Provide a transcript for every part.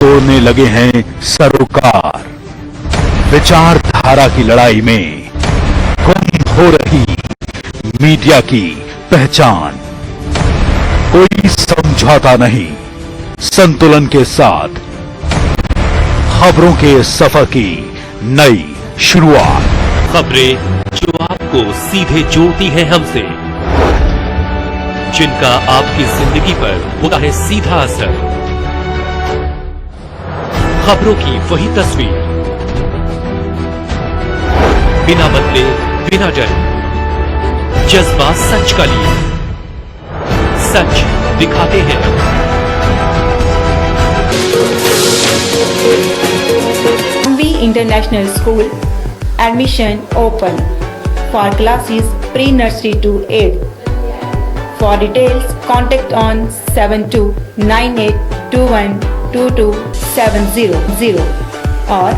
तोड़ने लगे हैं सरोकार। विचारधारा की लड़ाई में गुम हो रही मीडिया की पहचान। कोई समझौता नहीं, संतुलन के साथ खबरों के सफर की नई शुरुआत। खबरें जो आपको सीधे जोड़ती हैं हमसे, जिनका आपकी जिंदगी पर होता है सीधा असर। खबरों की वही तस्वीर, बिना बदले बिना डरे, जज्बा सच का लिए, सच दिखाते हैं। MV International School admission open for classes pre-nursery to 8. For details, contact on 7298212270 or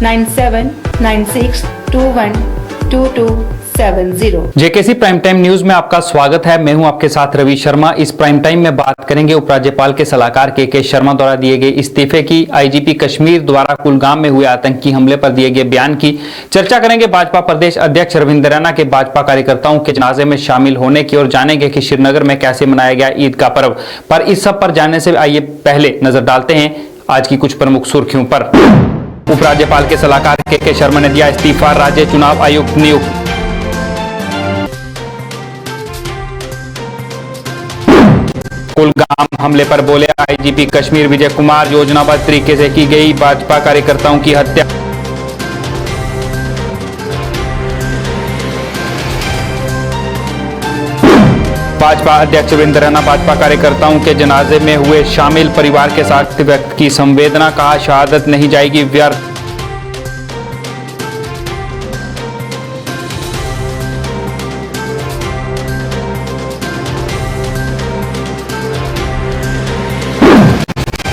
9796212270। JKC prime time news में आपका स्वागत है। मैं हूं आपके साथ रवि शर्मा। इस प्राइम टाइम में बात करेंगे उपराज्यपाल के सलाहकार के शर्मा द्वारा दिए गए इस्तीफे की, आईजीपी कश्मीर द्वारा कुलगाम में हुए आतंकी हमले पर दिए गए बयान की, चर्चा करेंगे भाजपा प्रदेश अध्यक्ष रविंद्र रैना के भाजपा कार्यकर्ताओं के जनाजे में शामिल होने की, और जानेंगे कि श्रीनगर में कैसे मनाया गया ईद का पर्व। पर इस सब पर जानने से आइए पहले नजर डालते हैं आज की कुछ प्रमुख सुर्खियों पर। उपराज्यपाल के सलाहकार के शर्मा ने दिया इस्तीफा, राज्य चुनाव आयुक्त नियुक्त। कुलगाम हमले पर बोले आईजीपी कश्मीर विजय कुमार, योजनाबद्ध तरीके से की गई भाजपा कार्यकर्ताओं की हत्या। भाजपा अध्यक्ष रविंद्र रैना भाजपा कार्यकर्ताओं के जनाजे में हुए शामिल, परिवार के साथ व्यक्त की संवेदना, कहा शहादत नहीं जाएगी व्यर्थ।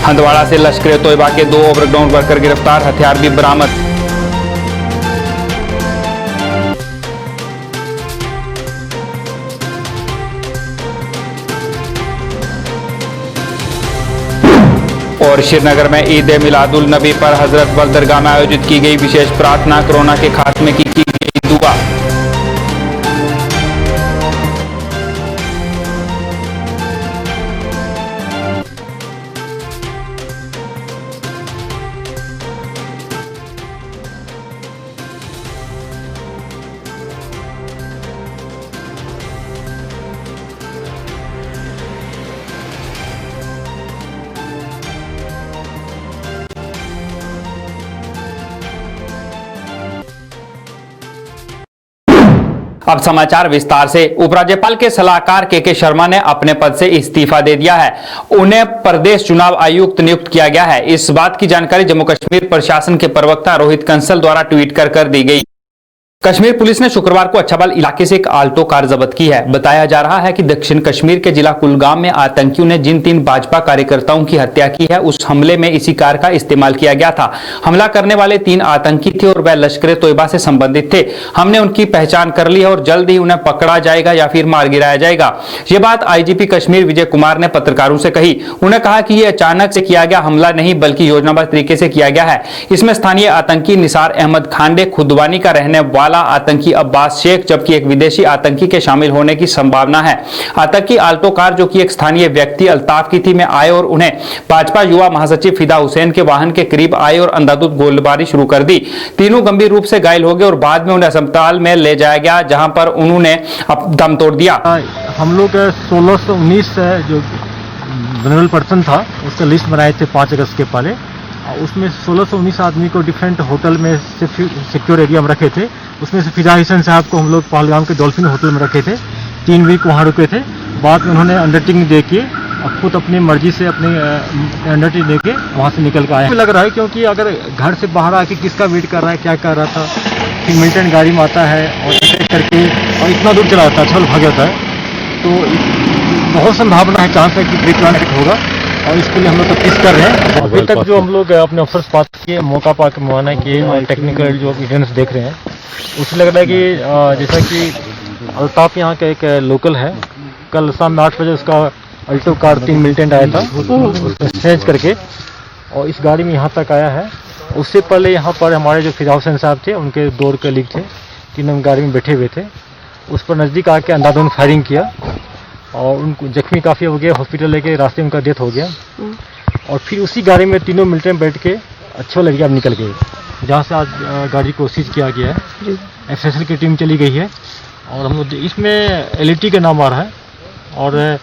हंदवाड़ा से लश्कर-ए-तोयबा के 2 ओवरग्राउंड वर्कर गिरफ्तार, हथियार भी बरामद। और श्रीनगर में ईद मिलादुल नबी पर हजरत बल दरगाह में आयोजित की गई विशेष प्रार्थना, कोरोना के खात्मे की गई दुआ। अब समाचार विस्तार से। उपराज्यपाल के सलाहकार के शर्मा ने अपने पद से इस्तीफा दे दिया है। उन्हें प्रदेश चुनाव आयुक्त नियुक्त किया गया है। इस बात की जानकारी जम्मू कश्मीर प्रशासन के प्रवक्ता रोहित कंसल द्वारा ट्वीट कर दी गई। कश्मीर पुलिस ने शुक्रवार को अच्छाबल इलाके से एक आल्टो कार जब्त की है। बताया जा रहा है कि दक्षिण कश्मीर के जिला कुलगाम में आतंकियों ने जिन 3 भाजपा कार्यकर्ताओं की हत्या की है, उस हमले में इसी कार का इस्तेमाल किया गया था। हमला करने वाले 3 आतंकी थे और वह लश्कर-ए-तोयबा से संबंधित थे। हमने उनकी पहचान कर ली है और जल्द ही उन्हें पकड़ा जाएगा या फिर मार गिराया जाएगा। ये बात आईजीपी कश्मीर विजय कुमार ने पत्रकारों से कही। उन्होंने कहा कि यह अचानक से किया गया हमला नहीं, बल्कि योजनाबद्ध तरीके से किया गया है। इसमें स्थानीय आतंकी निसार अहमद खांडे खुदवानी का रहने वाला आतंकी अब्बास शेख, जबकि एक विदेशी आतंकी के शामिल होने की संभावना है। आतंकी आल्टो कार, जो कि एक स्थानीय व्यक्ति अल्ताफ की थी, में आए और उन्हें भाजपा युवा महासचिव फिदा हुसैन के वाहन के करीब आए और अंधाधुंध गोलीबारी शुरू कर दी। तीनों गंभीर रूप से घायल हो गए और बाद में उन्हें अस्पताल में ले जाया गया, जहां पर उन्होंने दम तोड़ दिया। हम लोग 1619 जो वनरेबल पर्सन था उसका लिस्ट बनाए थे 5 अगस्त के पहले। उसमें 1619 आदमी को डिफरेंट होटल में सिक्योर एरिया में रखे थे। उसमें से फिदा हुसैन साहब को हम लोग पहलगाम के डॉल्फिन होटल में रखे थे। 3 वीक वहाँ रुके थे। बाद में उन्होंने अंडरटेकिंग दे के खुद अपनी मर्जी से अपनी अंडरटेकिंग दे के वहाँ से निकल के आए। लग रहा है क्योंकि अगर घर से बाहर आके किसका वेट कर रहा है, क्या कर रहा था, फिर मिलिटेंट गाड़ी में आता है और अटैक करके और इतना दूर चला जाता है, छल भाग जाता है, तो बहुत संभावना है, चांस है कि प्री प्लान होगा और इसके लिए हम लोग तफ्तीश कर रहे हैं। अभी तक जो हम लोग अपने अफसर्स पास किए, मौका पा के मुआयना किए और टेक्निकल जो एविडेंस देख रहे हैं, उससे लग रहा है कि जैसा कि अल्ताफ यहाँ का एक लोकल है, कल शाम 8 बजे उसका अल्टो कार 3 मिलिटेंट आया था, उसमें सेंच करके और इस गाड़ी में यहाँ तक आया है। उससे पहले यहाँ पर हमारे जो फिदा हुसैन साहब थे, उनके 2 कलीग थे, तीनों गाड़ी में बैठे हुए थे। उस पर नज़दीक आके अंधाधुंध फायरिंग किया और उनको जख्मी काफ़ी हो गया, हॉस्पिटल लेके रास्ते में उनका डेथ हो गया। और फिर उसी गाड़ी में तीनों मिलिट्री में बैठ के अच्छे वाले एरिया में निकल गए, जहाँ से आज गाड़ी को सीज किया गया है। एफएसएल की टीम चली गई है और हम लोग इसमें एलईटी का नाम आ रहा है और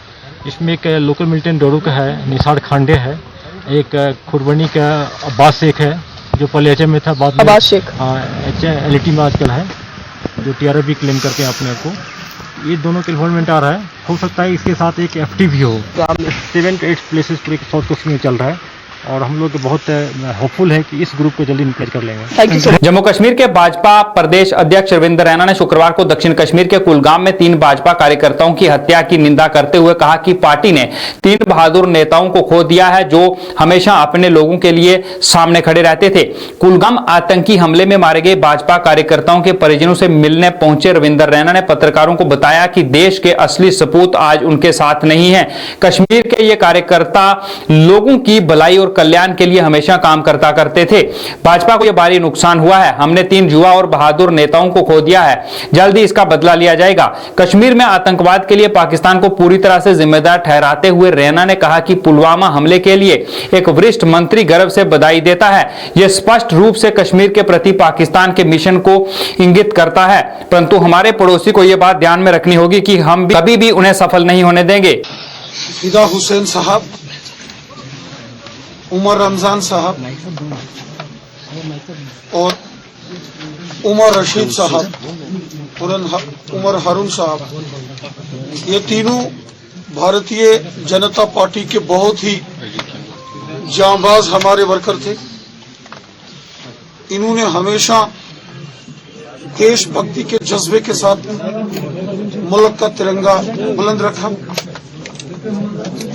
इसमें एक लोकल मिलिट्री डोरू का है, निसार खांडे है, एक खुरबनी का अब्बास शेख है जो पहले एचएम में था, बाद में अब्बास शेख एलईटी में आजकल है, जो टीआरपी क्लेम करके अपने आप को। ये दोनों के इन्वॉल्वमेंट आ रहा है। हो सकता है इसके साथ एक एफटी भी हो। 7 to 8 प्लेसेस पूरे साउथ कश्मीर में चल रहा है और हम लोग बहुत होपफुल है कि इस ग्रुप को जल्दी निकल कर लेंगे। जम्मू कश्मीर के भाजपा प्रदेश अध्यक्ष रविंद्र रैना ने शुक्रवार को दक्षिण कश्मीर के कुलगाम में 3 भाजपा कार्यकर्ताओं की हत्या की निंदा करते हुए कहा कि पार्टी ने 3 बहादुर नेताओं को खो दिया है जो हमेशा अपने लोगों के लिए सामने खड़े रहते थे। कुलगाम आतंकी हमले में मारे गए भाजपा कार्यकर्ताओं के परिजनों से मिलने पहुंचे रविंद्र रैना ने पत्रकारों को बताया कि देश के असली सपूत आज उनके साथ नहीं है। कश्मीर के ये कार्यकर्ता लोगों की भलाई और कल्याण के लिए हमेशा काम करते थे। भाजपा को यह भारी नुकसान हुआ है। हमने 3 युवा और बहादुर नेताओं को खो दिया है। जल्दी इसका बदला लिया जाएगा। कश्मीर में आतंकवाद के लिए पाकिस्तान को पूरी तरह से जिम्मेदार ठहराते हुए रैना ने कहा कि पुलवामा हमले के लिए एक वरिष्ठ मंत्री गर्व से बधाई देता है। यह स्पष्ट रूप से कश्मीर के प्रति पाकिस्तान के मिशन को इंगित करता है, परंतु हमारे पड़ोसी को यह बात ध्यान में रखनी होगी कि हम कभी भी उन्हें सफल नहीं होने देंगे। फिदा हुसैन साहब, उमर रमजान साहब और उमर रशीद साहब, उमर हारून साहब, ये तीनों भारतीय जनता पार्टी के बहुत ही जांबाज हमारे वर्कर थे। इन्होंने हमेशा देशभक्ति के जज्बे के साथ मुल्क का तिरंगा बुलंद रखा।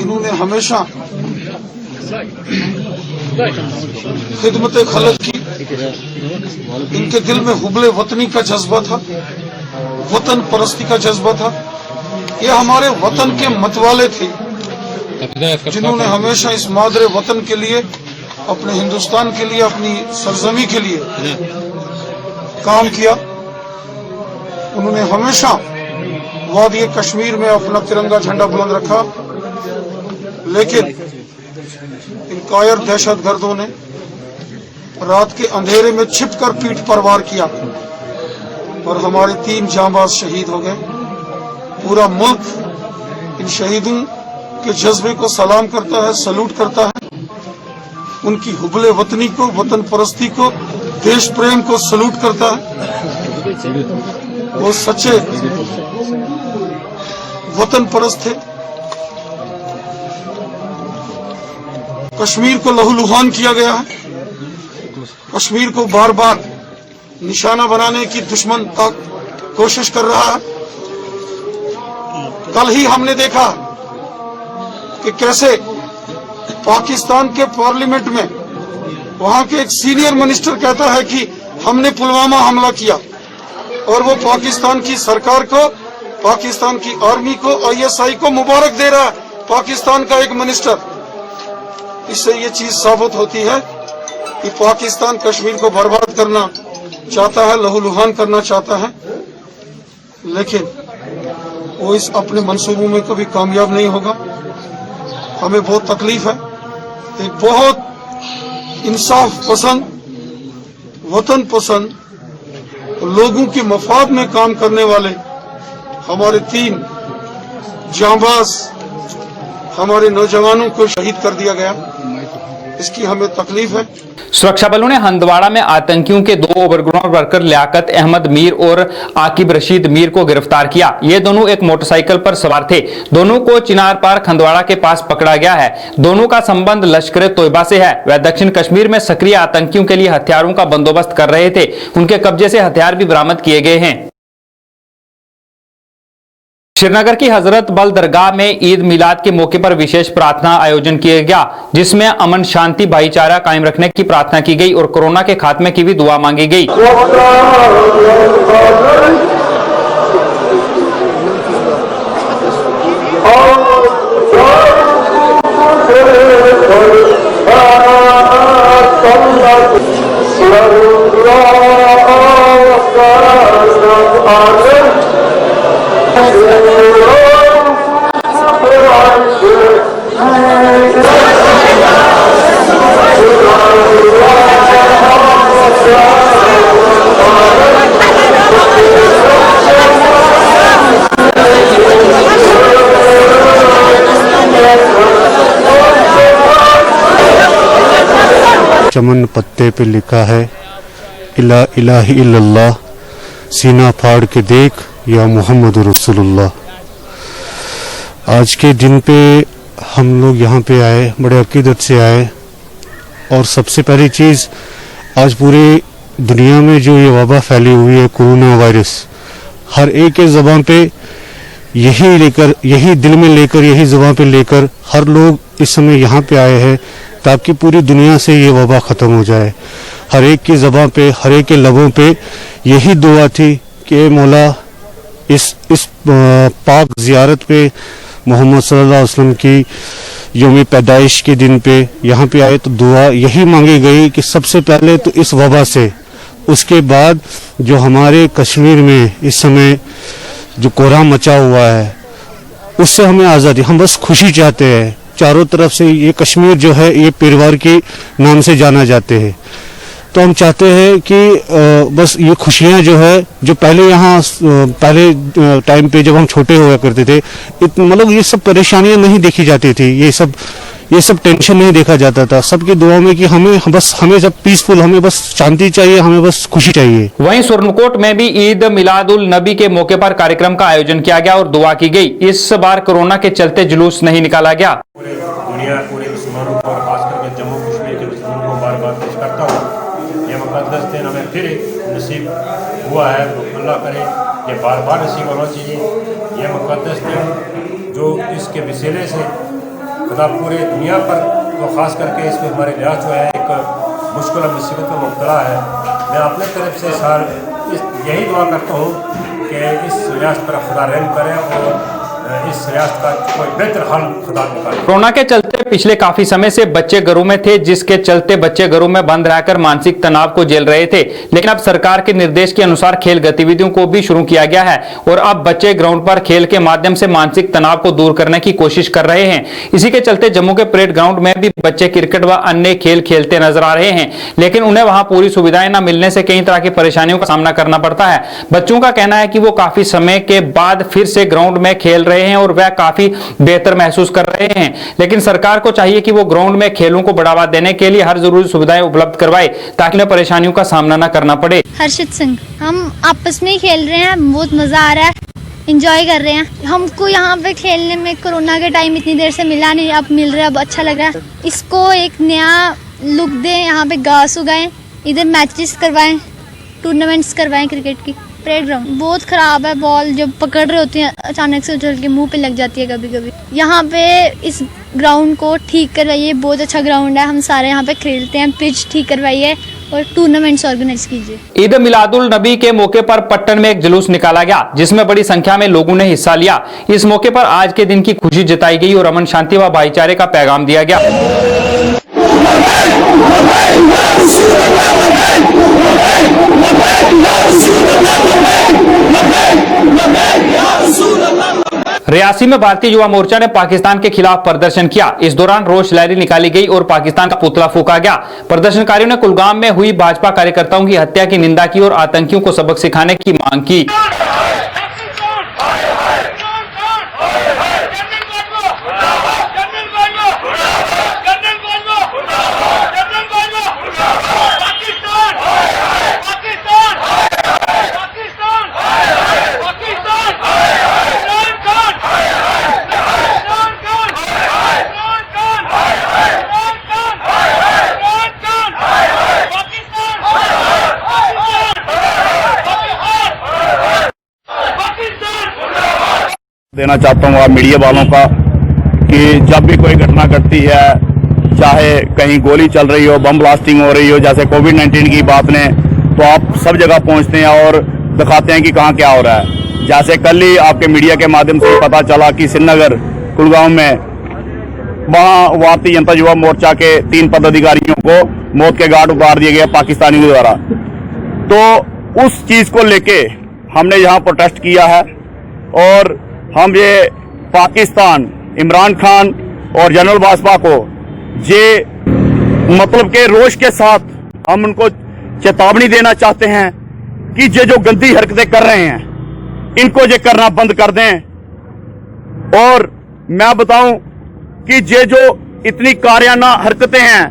इन्होंने हमेशा खिदमत खलक की। इनके दिल में हुब्बे वतनी का जज्बा था, वतन परस्ती का जज्बा था। ये हमारे वतन के मतवाले थे जिन्होंने हमेशा इस मादरे वतन के लिए, अपने हिंदुस्तान के लिए, अपनी सरजमी के लिए काम किया। उन्होंने हमेशा वादी कश्मीर में अपना तिरंगा झंडा बुलंद रखा, लेकिन इन कायर दहशतगर्दों ने रात के अंधेरे में छिपकर पीठ पर वार किया और हमारे 3 जांबाज शहीद हो गए। पूरा मुल्क इन शहीदों के जज्बे को सलाम करता है, सलूट करता है। उनकी हुब्बे वतनी को, वतन परस्ती को, देश प्रेम को सलूट करता है। वो सच्चे वतन परस्त थे। कश्मीर को लहूलुहान किया गया है। कश्मीर को बार बार निशाना बनाने की दुश्मन का कोशिश कर रहा है। कल ही हमने देखा कि कैसे पाकिस्तान के पार्लियामेंट में वहां के एक सीनियर मिनिस्टर कहता है कि हमने पुलवामा हमला किया, और वो पाकिस्तान की सरकार को, पाकिस्तान की आर्मी को, आईएसआई को मुबारक दे रहा है, पाकिस्तान का एक मिनिस्टर। इससे ये चीज साबित होती है कि पाकिस्तान कश्मीर को बर्बाद करना चाहता है, लहूलुहान करना चाहता है, लेकिन वो इस अपने मंसूबों में कभी कामयाब नहीं होगा। हमें बहुत तकलीफ है। एक बहुत इंसाफ पसंद, वतन पसंद, लोगों के मफाद में काम करने वाले हमारे 3 जांबाज हमारे नौजवानों को शहीद कर दिया गया। इसकी हमें तकलीफ है। सुरक्षा बलों ने हंदवाड़ा में आतंकियों के 2 ओवरग्राउंड वर्कर लियाकत अहमद मीर और आकिब रशीद मीर को गिरफ्तार किया। ये दोनों एक मोटरसाइकिल पर सवार थे। दोनों को चिनार पार्क हंदवाड़ा के पास पकड़ा गया है। दोनों का संबंध लश्कर तोयबा से है। वह दक्षिण कश्मीर में सक्रिय आतंकियों के लिए हथियारों का बंदोबस्त कर रहे थे। उनके कब्जे से हथियार भी बरामद किए गए हैं। श्रीनगर की हजरत बल दरगाह में ईद मिलाद के मौके पर विशेष प्रार्थना आयोजन किया गया, जिसमें अमन शांति भाईचारा कायम रखने की प्रार्थना की गई और कोरोना के खात्मे की भी दुआ मांगी गई। चमन पत्ते पे लिखा है इला इलाही इल्लल्लाह, सीना फाड़ के देख या मोहम्मद रसूलुल्लाह। आज के दिन पे हम लोग यहाँ पे आए, बड़े अकीदत से आए, और सबसे पहली चीज़ आज पूरी दुनिया में जो ये वबा फैली हुई है कोरोना वायरस, हर एक के ज़बान पे यही लेकर, यही दिल में लेकर, यही ज़बान पे लेकर हर लोग इस समय यहाँ पे आए हैं ताकि पूरी दुनिया से ये वबा ख़त्म हो जाए। हर एक की ज़बान पे, हर एक के लबों पे यही दुआ थी कि मौला इस पाक ज़ियारत पे मोहम्मद सल्लल्लाहु अलैहि वसल्लम की यौम पैदाइश के दिन पे यहाँ पे आए तो दुआ यही मांगी गई कि सबसे पहले तो इस वबा से, उसके बाद जो हमारे कश्मीर में इस समय जो कोहराम मचा हुआ है उससे हमें आज़ादी, हम बस खुशी चाहते हैं। चारों तरफ से ये कश्मीर जो है ये परिवार के नाम से जाना जाते हैं, तो हम चाहते हैं कि बस ये खुशियाँ जो है, जो पहले यहाँ पहले टाइम पे जब हम छोटे हुआ करते थे, मतलब ये सब परेशानियाँ नहीं देखी जाती थी, ये सब टेंशन नहीं देखा जाता था। सबकी दुआओं में कि हमें सब पीसफुल, हमें बस शांति चाहिए, हमें बस खुशी चाहिए। वहीं सुरनकोट में भी ईद मिलादुल नबी के मौके पर कार्यक्रम का आयोजन किया गया और दुआ की गई। इस बार कोरोना के चलते जुलूस नहीं निकाला गया। पूरे मुसलमानों को और खास करके जम्मू कश्मीर के मुसलमानों को बार बार पेश करता हूँ। ये मुक़द्दस दिन हमें फिर नसीब हुआ है, तो अल्लाह करे ये बार बार नसीब होना चाहिए। ये मुक़द्दस दिन जो इसके वसीले से खुदा पूरे दुनिया पर, तो ख़ास करके इसमें हमारे लिहाज जो है एक मुश्किल और मुसीबत में मुब्तला है। मैं अपने तरफ से यही दुआ करता हूँ कि इस रियासत पर खुदा रहम करे और इस रियासत का कोई बेहतर हल खुदा निकाले। कोरोना के चलते पिछले काफी समय से बच्चे घरों में थे, जिसके चलते बच्चे घरों में बंद रहकर मानसिक तनाव को झेल रहे थे। लेकिन अब सरकार के निर्देश के अनुसार खेल गतिविधियों को भी शुरू किया गया है और अब बच्चे ग्राउंड पर खेल के माध्यम से मानसिक तनाव को दूर करने की कोशिश कर रहे हैं। इसी के चलते जम्मू के परेड ग्राउंड में भी बच्चे क्रिकेट व अन्य खेल खेलते नजर आ रहे हैं, लेकिन उन्हें वहां पूरी सुविधाएं न मिलने से कई तरह की परेशानियों का सामना करना पड़ता है। बच्चों का कहना है कि वो काफी समय के बाद फिर से ग्राउंड में खेल रहे हैं और वह काफी बेहतर महसूस कर रहे हैं, लेकिन सरकार को चाहिए कि वो ग्राउंड में खेलों को बढ़ावा देने के लिए हर जरूरी सुविधाएं उपलब्ध करवाए ताकि उन्हें परेशानियों का सामना न करना पड़े। हर्षित सिंह, हम आपस में ही खेल रहे हैं, बहुत मजा आ रहा है, एंजॉय कर रहे हैं। हमको यहाँ पे खेलने में कोरोना के टाइम इतनी देर से मिला नहीं, अब मिल रहा है, अब अच्छा लग रहा है। इसको एक नया लुक दें, यहाँ पे घास उगाएं, इधर मैचेस करवाएं, टूर्नामेंट्स करवाएं क्रिकेट की। परेड ग्राउंड बहुत खराब है, बॉल जब पकड़ रहे होते हैं अचानक से उछल के मुंह पे लग जाती है कभी कभी। यहाँ पे इस ग्राउंड को ठीक करवाइए, बहुत अच्छा ग्राउंड है, हम सारे यहाँ पे खेलते हैं। पिच ठीक करवाइए और टूर्नामेंट्स ऑर्गेनाइज कीजिए। ईद मिलादुल नबी के मौके पर पट्टन में एक जुलूस निकाला गया जिसमें बड़ी संख्या में लोगों ने हिस्सा लिया। इस मौके पर आज के दिन की खुशी जताई गई और अमन शांति व भाईचारे का पैगाम दिया गया। रियासी में भारतीय युवा मोर्चा ने पाकिस्तान के खिलाफ प्रदर्शन किया। इस दौरान रोष रैली निकाली गई और पाकिस्तान का पुतला फूंका गया। प्रदर्शनकारियों ने कुलगाम में हुई भाजपा कार्यकर्ताओं की हत्या की निंदा की और आतंकियों को सबक सिखाने की मांग की। देना चाहता हूँ आप मीडिया वालों का कि जब भी कोई घटना घटती है, चाहे कहीं गोली चल रही हो, बम ब्लास्टिंग हो रही हो, जैसे कोविड-19 की बात ने, तो आप सब जगह पहुंचते हैं और दिखाते हैं कि कहाँ क्या हो रहा है। जैसे कल ही आपके मीडिया के माध्यम से पता चला कि श्रीनगर कुलगाम में वहाँ भारतीय जनता युवा मोर्चा के 3 पदाधिकारियों को मौत के घाट उतार दिए गए पाकिस्तानियों द्वारा। तो उस चीज को लेके हमने यहाँ प्रोटेस्ट किया है और हम ये पाकिस्तान, इमरान खान और जनरल बाजवा को ये मतलब के रोष के साथ हम उनको चेतावनी देना चाहते हैं कि ये जो गंदी हरकतें कर रहे हैं इनको ये करना बंद कर दें। और मैं बताऊं कि ये जो इतनी कारियाना हरकतें हैं,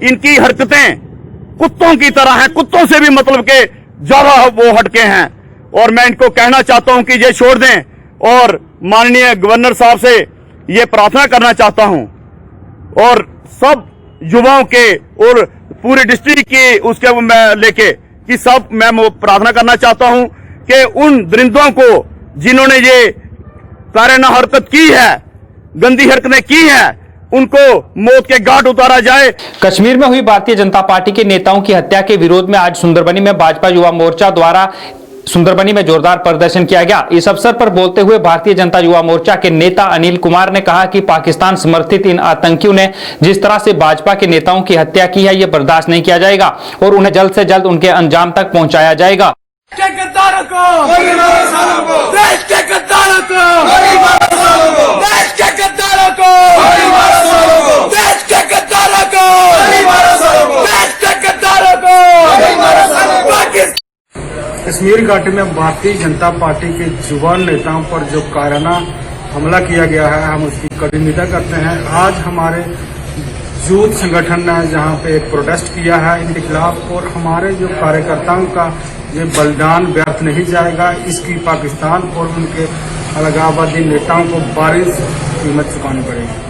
इनकी हरकतें कुत्तों की तरह हैं, कुत्तों से भी मतलब के ज्यादा वो हटके हैं। और मैं इनको कहना चाहता हूं कि ये छोड़ दें और माननीय गवर्नर साहब से ये प्रार्थना करना चाहता हूं और सब युवाओं के और पूरे डिस्ट्रिक्ट के उसके मैं लेके कि सब मैं प्रार्थना करना चाहता हूं कि उन दरिंदों को जिन्होंने ये कारियाना हरकत की है, गंदी हरकतें की हैं, उनको मौत के घाट उतारा जाए। कश्मीर में हुई भारतीय जनता पार्टी के नेताओं की हत्या के विरोध में आज सुंदरबनी में भाजपा युवा मोर्चा द्वारा सुंदरबनी में जोरदार प्रदर्शन किया गया। इस अवसर पर बोलते हुए भारतीय जनता युवा मोर्चा के नेता अनिल कुमार ने कहा कि पाकिस्तान समर्थित इन आतंकियों ने जिस तरह से भाजपा के नेताओं की हत्या की है, यह बर्दाश्त नहीं किया जाएगा और उन्हें जल्द से जल्द उनके अंजाम तक पहुंचाया जाएगा। कश्मीर घाटी में भारतीय जनता पार्टी के युवा नेताओं पर जो कायराना हमला किया गया है, हम उसकी कड़ी निंदा करते हैं। आज हमारे यूथ संगठन ने जहां पे एक प्रोटेस्ट किया है इनके खिलाफ और हमारे जो कार्यकर्ताओं का ये बलिदान व्यर्थ नहीं जाएगा। इसकी पाकिस्तान और उनके अलगाववादी नेताओं को भारी कीमत चुकानी पड़ेगी।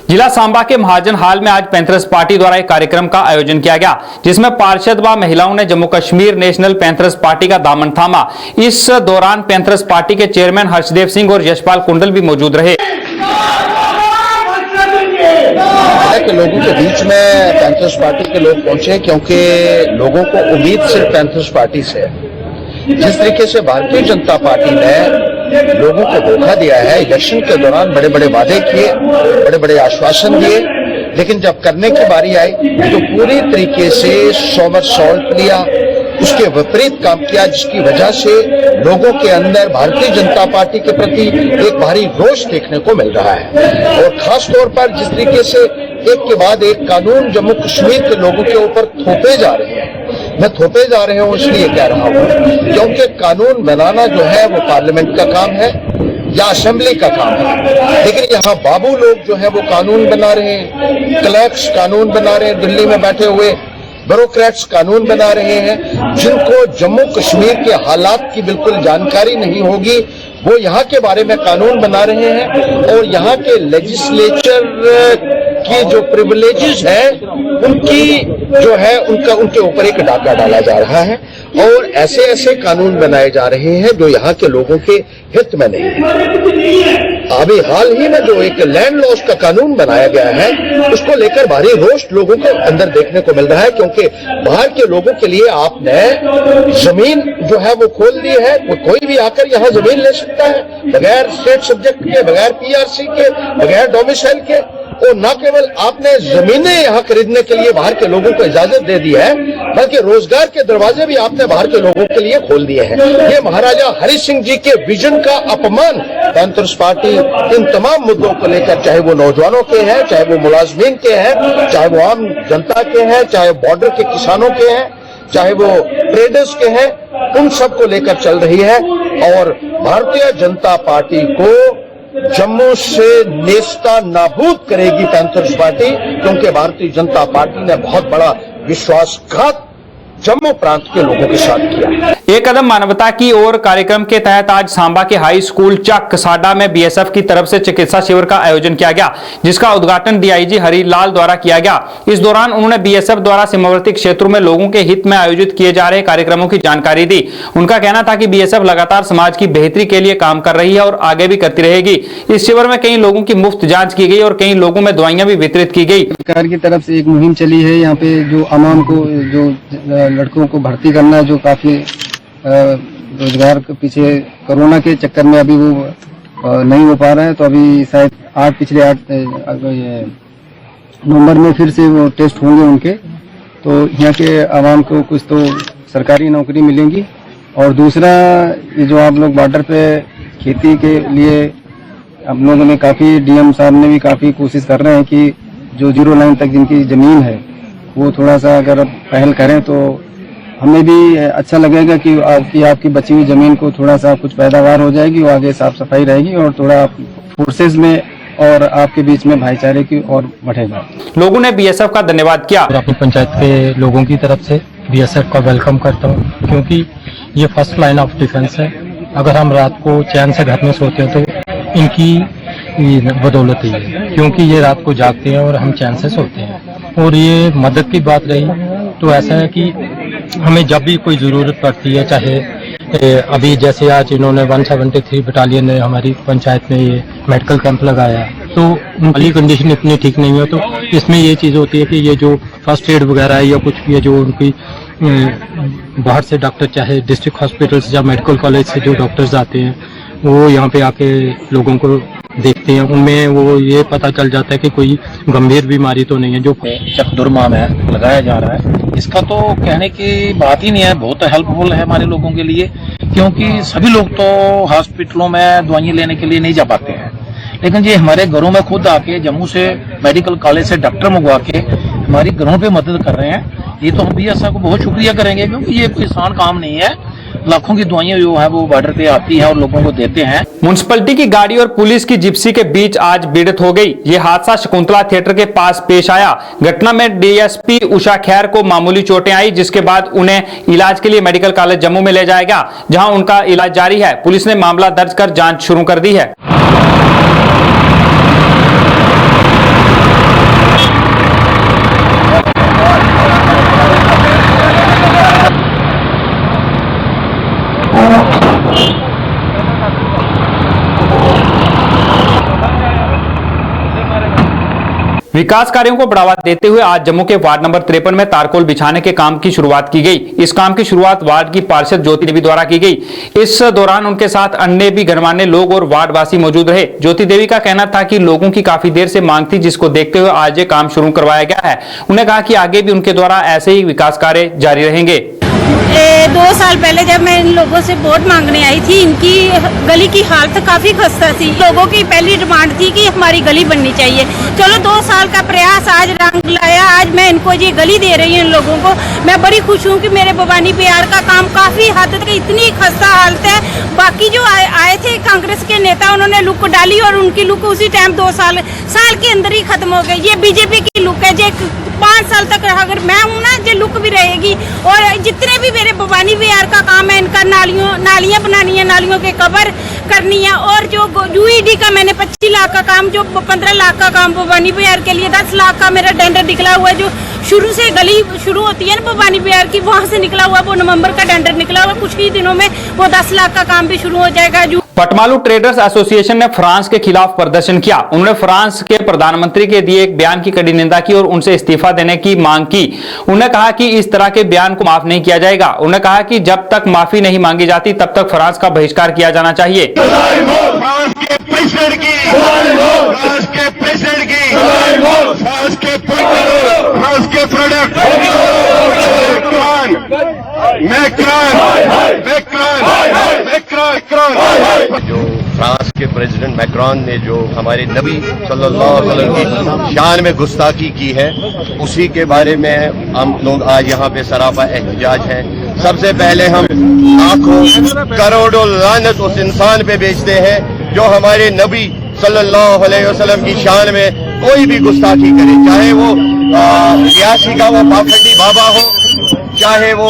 जिला सांबा के महाजन हाल में आज पैंथर्स पार्टी द्वारा एक कार्यक्रम का आयोजन किया गया, जिसमें पार्षद व महिलाओं ने Jammu Kashmir national panthers party का दामन थामा। इस दौरान पैंथर्स पार्टी के चेयरमैन हर्षदेव सिंह और यशपाल कुंडल भी मौजूद रहे। के लोगों के बीच में पैंथर्स पार्टी के लोग पहुंचे क्योंकि लोगों को उम्मीद सिर्फ पैंथर्स पार्टी से है। जिस तरीके से भारतीय जनता पार्टी ने लोगों को धोखा दिया है, इलेक्शन के दौरान बड़े बड़े वादे किए, बड़े बड़े आश्वासन दिए, लेकिन जब करने की बारी आई तो पूरी तरीके से सोमरसॉल्ट लिया, उसके विपरीत काम किया, जिसकी वजह से लोगों के अंदर भारतीय जनता पार्टी के प्रति एक भारी रोष देखने को मिल रहा है। और खास तौर पर जिस तरीके से एक के बाद एक कानून जम्मू कश्मीर के लोगों के ऊपर थोपे जा रहे हैं, मैं थोपे जा रहे हूं इसलिए कह रहा हूं क्योंकि कानून बनाना जो है वो पार्लियामेंट का काम है या असेंबली का काम है, लेकिन यहाँ बाबू लोग जो है वो कानून बना रहे हैं, क्लर्क्स कानून बना रहे हैं, दिल्ली में बैठे हुए ब्यूरोक्रेट्स कानून बना रहे हैं, जिनको जम्मू कश्मीर के हालात की बिल्कुल जानकारी नहीं होगी, वो यहाँ के बारे में कानून बना रहे हैं और यहाँ के लेजिस्लेचर की जो प्रिविलेजेस हैं उनकी जो है उनके ऊपर एक डाका डाला जा रहा है और ऐसे ऐसे कानून बनाए जा रहे हैं जो यहाँ के लोगों के हित में नहीं है। अभी हाल ही में जो एक लैंड लॉस का कानून बनाया गया है उसको लेकर भारी रोष लोगों के अंदर देखने को मिल रहा है, क्योंकि बाहर के लोगों के लिए आपने जमीन जो है वो खोल दी है, कोई भी आकर यहाँ जमीन ले सकता है बगैर स्टेट सब्जेक्ट के, बगैर पीआरसी के, बगैर डोमिसाइल के, और न केवल आपने जमीनें यहाँ खरीदने के लिए बाहर के लोगों को इजाजत दे दी है, बल्कि रोजगार के दरवाजे भी आपने बाहर के लोगों के लिए खोल दिए हैं। ये महाराजा हरि सिंह जी के विजन का अपमान पैंथर्स पार्टी इन तमाम मुद्दों को लेकर, चाहे वो नौजवानों के हैं, चाहे वो मुलाजमीन के हैं, चाहे वो आम जनता के हैं, चाहे बॉर्डर के किसानों के हैं, चाहे वो ट्रेडर्स के हैं, उन सब को लेकर चल रही है। और भारतीय जनता पार्टी को जम्मू से नेस्ता नाबूद करेगी पैंथर्स पार्टी, क्योंकि भारतीय जनता पार्टी ने बहुत बड़ा विश्वासघात जम्मू प्रांत के लोगों के साथ किया। एक कदम मानवता की ओर कार्यक्रम के तहत आज सांबा के हाई स्कूल चक साडा में बीएसएफ की तरफ से चिकित्सा शिविर का आयोजन किया गया, जिसका उद्घाटन डीआईजी हरिलाल द्वारा किया गया। इस दौरान उन्होंने बीएसएफ द्वारा सीमावर्ती क्षेत्रों में लोगों के हित में आयोजित किए जा रहे कार्यक्रमों की जानकारी दी। उनका कहना था कि बीएसएफ लगातार समाज की बेहतरी के लिए काम कर रही है और आगे भी करती रहेगी। इस शिविर में कई लोगों की मुफ्त जाँच की गई और कई लोगों में दवाइयां भी वितरित की गई। सरकार की तरफ से एक मुहिम चली है, यहाँ पे जो अवाम को, जो लड़कों को भर्ती करना, जो काफी रोजगार के पीछे कोरोना के चक्कर में अभी वो नहीं हो पा रहा है, तो अभी शायद पिछले 8 नवंबर में फिर से वो टेस्ट होंगे उनके, तो यहाँ के आवाम को कुछ तो सरकारी नौकरी मिलेंगी। और दूसरा, ये जो आप लोग बॉर्डर पे खेती के लिए आप लोगों ने काफ़ी, डीएम साहब ने भी काफ़ी कोशिश कर रहे हैं कि जो 0 लाइन तक जिनकी ज़मीन है वो थोड़ा सा अगर पहल करें तो हमें भी अच्छा लगेगा कि आपकी बची हुई ज़मीन को थोड़ा सा कुछ पैदावार हो जाएगी, वो आगे साफ सफाई रहेगी और थोड़ा फोर्सेज में और आपके बीच में भाईचारे की और बढ़ेगा। लोगों ने बीएसएफ का धन्यवाद किया। और अपनी पंचायत के लोगों की तरफ से बीएसएफ का वेलकम करता हूँ, क्योंकि ये फर्स्ट लाइन ऑफ डिफेंस है। अगर हम रात को चैन से घर में सोते हैं तो इनकी बदौलत ही है, क्योंकि ये रात को जागते हैं और हम चैन से सोते हैं। और ये मदद की बात रही तो ऐसा है कि हमें जब भी कोई ज़रूरत पड़ती है, चाहे अभी जैसे आज इन्होंने 173 बटालियन ने हमारी पंचायत में ये मेडिकल कैंप लगाया, तो उनकी कंडीशन इतनी ठीक नहीं है, तो इसमें ये चीज़ होती है कि ये जो फर्स्ट एड वगैरह है या कुछ भी है, जो उनकी बाहर से डॉक्टर, चाहे डिस्ट्रिक्ट हॉस्पिटल्स या मेडिकल कॉलेज से जो डॉक्टर्स आते हैं, वो यहाँ पे आके लोगों को देखते हैं। उनमें वो ये पता चल जाता है कि कोई गंभीर बीमारी तो नहीं है। जो चकदुर्मा में लगाया जा रहा है, इसका तो कहने की बात ही नहीं है, बहुत हेल्पफुल है हमारे लोगों के लिए, क्योंकि सभी लोग तो हॉस्पिटलों में दवाइयाँ लेने के लिए नहीं जा पाते हैं, लेकिन ये हमारे घरों में खुद आके जम्मू से मेडिकल कॉलेज से डॉक्टर मंगवा के हमारी घरों पे मदद कर रहे हैं। ये तो हम भी ऐसा को बहुत शुक्रिया करेंगे, क्योंकि ये कोई आसान काम नहीं है। लाखों की दवाइयां जो है वो बॉर्डर पे आती है और लोगों को देते हैं। म्युनिसिपैलिटी की गाड़ी और पुलिस की जिप्सी के बीच आज भिड़ंत हो गई। ये हादसा शकुंतला थिएटर के पास पेश आया। घटना में डीएसपी उषा खैर को मामूली चोटें आई, जिसके बाद उन्हें इलाज के लिए मेडिकल कॉलेज जम्मू में ले जाया गया, जहां उनका इलाज जारी है। पुलिस ने मामला दर्ज कर जांच शुरू कर दी है। विकास कार्यों को बढ़ावा देते हुए आज जम्मू के वार्ड नंबर 53 में तारकोल बिछाने के काम की शुरुआत की गई। इस काम की शुरुआत वार्ड की पार्षद ज्योति देवी द्वारा की गई। इस दौरान उनके साथ अन्य भी गणमान्य लोग और वार्डवासी मौजूद रहे। ज्योति देवी का कहना था कि लोगों की काफी देर से मांग थी, जिसको देखते हुए आज ये काम शुरू करवाया गया है। उन्होंने कहा कि आगे भी उनके द्वारा ऐसे ही विकास कार्य जारी रहेंगे। 2 साल पहले जब मैं इन लोगों से वोट मांगने आई थी, इनकी गली की हालत काफी खस्ता थी। लोगों की पहली डिमांड थी कि हमारी गली बननी चाहिए। चलो 2 साल का प्रयास आज रंग लाया। आज मैं इनको ये गली दे रही हूँ इन लोगों को। मैं बड़ी खुश हूँ कि मेरे भवानी बिहार का काम काफी हद तक, इतनी खस्ता हालत है। बाकी जो आए थे कांग्रेस के नेता, उन्होंने लुक डाली और उनकी लुक उसी टाइम 2 साल के अंदर ही खत्म हो गई। ये बीजेपी की लुक है। 5 साल तक अगर मैं हूँ ना, ये लुक भी रहेगी। और जितने भी मेरे भवानी बिहार का काम है, इनका नालियां बनानी है, नालियों के कवर करनी है। और जो यूईडी का मैंने 25 लाख का काम, जो 15 लाख का काम भवानी बिहार के लिए, 10 लाख का मेरा टेंडर निकला हुआ है। जो शुरू से गली शुरू होती है ना भवानी बिहार की, वहां से निकला हुआ, वो नवंबर का टेंडर निकला हुआ। कुछ ही दिनों में वो 10 लाख का काम भी शुरू हो जाएगा। पटमालू ट्रेडर्स एसोसिएशन ने फ्रांस के खिलाफ प्रदर्शन किया। उन्होंने फ्रांस के प्रधानमंत्री के दिए एक बयान की कड़ी निंदा की और उनसे इस्तीफा देने की मांग की। उन्होंने कहा कि इस तरह के बयान को माफ नहीं किया जाएगा। उन्होंने कहा कि जब तक माफी नहीं मांगी जाती तब तक फ्रांस का बहिष्कार किया जाना चाहिए। जो फ्रांस के प्रेसिडेंट मैक्रॉन ने जो हमारे नबी सल्लल्लाहु अलैहि वसल्लम की शान में गुस्ताखी की है, उसी के बारे में हम लोग आज यहाँ पे सरापा एहतजाज हैं। सबसे पहले हम लाखों करोड़ों लानत उस इंसान पे बेचते हैं जो हमारे नबी सल्लल्लाहु अलैहि वसल्लम की शान में कोई भी गुस्ताखी करे, चाहे वो रियासी का वो पाखंडी बाबा हो, चाहे वो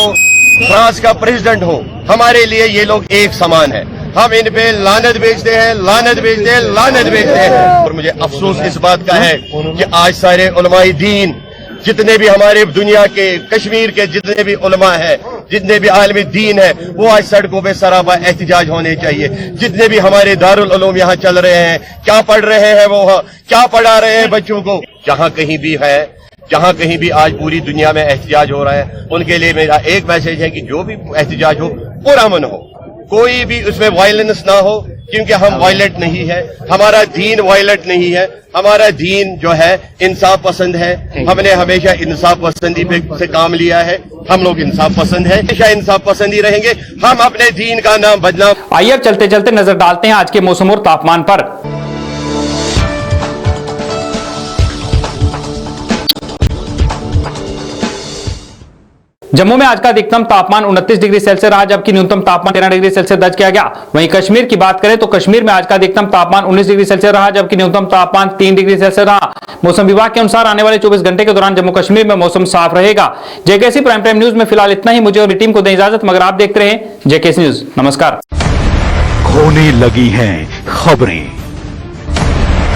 फ्रांस का प्रेसिडेंट हो। हमारे लिए ये लोग एक समान है। हम इन पे लानत बेचते हैं, लानत बेचते हैं, लानत बेचते हैं। और मुझे अफसोस इस बात का है कि आज सारे उलमाए दीन, जितने भी हमारे दुनिया के, कश्मीर के जितने भी उलमा है, जितने भी आलमी दीन है, वो आज सड़कों पे सरापा एहतजाज होने चाहिए। जितने भी हमारे दारुल उलूम यहाँ चल रहे हैं, क्या पढ़ रहे हैं वो, क्या पढ़ा रहे हैं बच्चों को, जहाँ कहीं भी है, जहां कहीं भी आज पूरी दुनिया में एहतजाज हो रहा है, उनके लिए मेरा एक मैसेज है कि जो भी एहतजाज हो पुरअमन हो, कोई भी उसमें वायलेंस ना हो, क्योंकि हम वायलेंट नहीं है, हमारा दीन वायलेंट नहीं है, हमारा दीन जो है इंसाफ पसंद है। हमने हमेशा इंसाफ पसंदी पे से काम लिया है, हम लोग इंसाफ पसंद है, हमेशा इंसाफ पसंद ही रहेंगे। हम अपने दीन का नाम बदनाम। आइए अब चलते चलते नजर डालते हैं आज के मौसम और तापमान पर। जम्मू में आज का अधिकतम तापमान 29 डिग्री सेल्सियस रहा, जबकि न्यूनतम तापमान 13 डिग्री सेल्सियस दर्ज किया गया। वहीं कश्मीर की बात करें तो कश्मीर में आज का अधिकतम तापमान 19 डिग्री सेल्सियस रहा, जबकि न्यूनतम तापमान 3 डिग्री सेल्सियस रहा। मौसम विभाग के अनुसार आने वाले 24 घंटे के दौरान जम्मू कश्मीर में मौसम साफ रहेगा। जेकेसी प्राइम टाइम न्यूज में फिलहाल इतना ही। मुझे और टीम को दें इजाजत, मगर आप देखते रहे जेकेसी न्यूज। नमस्कार। खोने लगी हैं खबरें,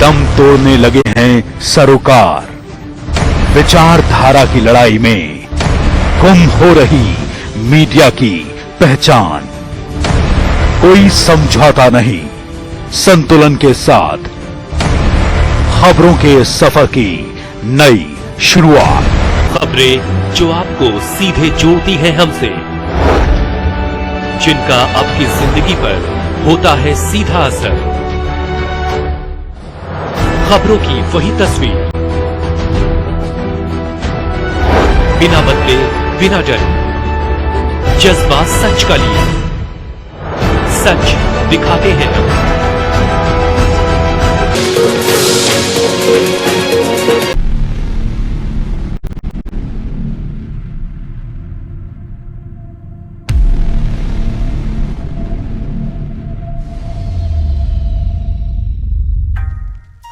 दम तोड़ने लगे हैं सरोकार, विचारधारा की लड़ाई में गुम हो रही मीडिया की पहचान। कोई समझौता नहीं, संतुलन के साथ खबरों के सफर की नई शुरुआत। खबरें जो आपको सीधे जोड़ती हैं हमसे, जिनका आपकी जिंदगी पर होता है सीधा असर। खबरों की वही तस्वीर, बिना बदले बिना डरे, जज्बा सच का लिए, सच दिखाते हैं हम।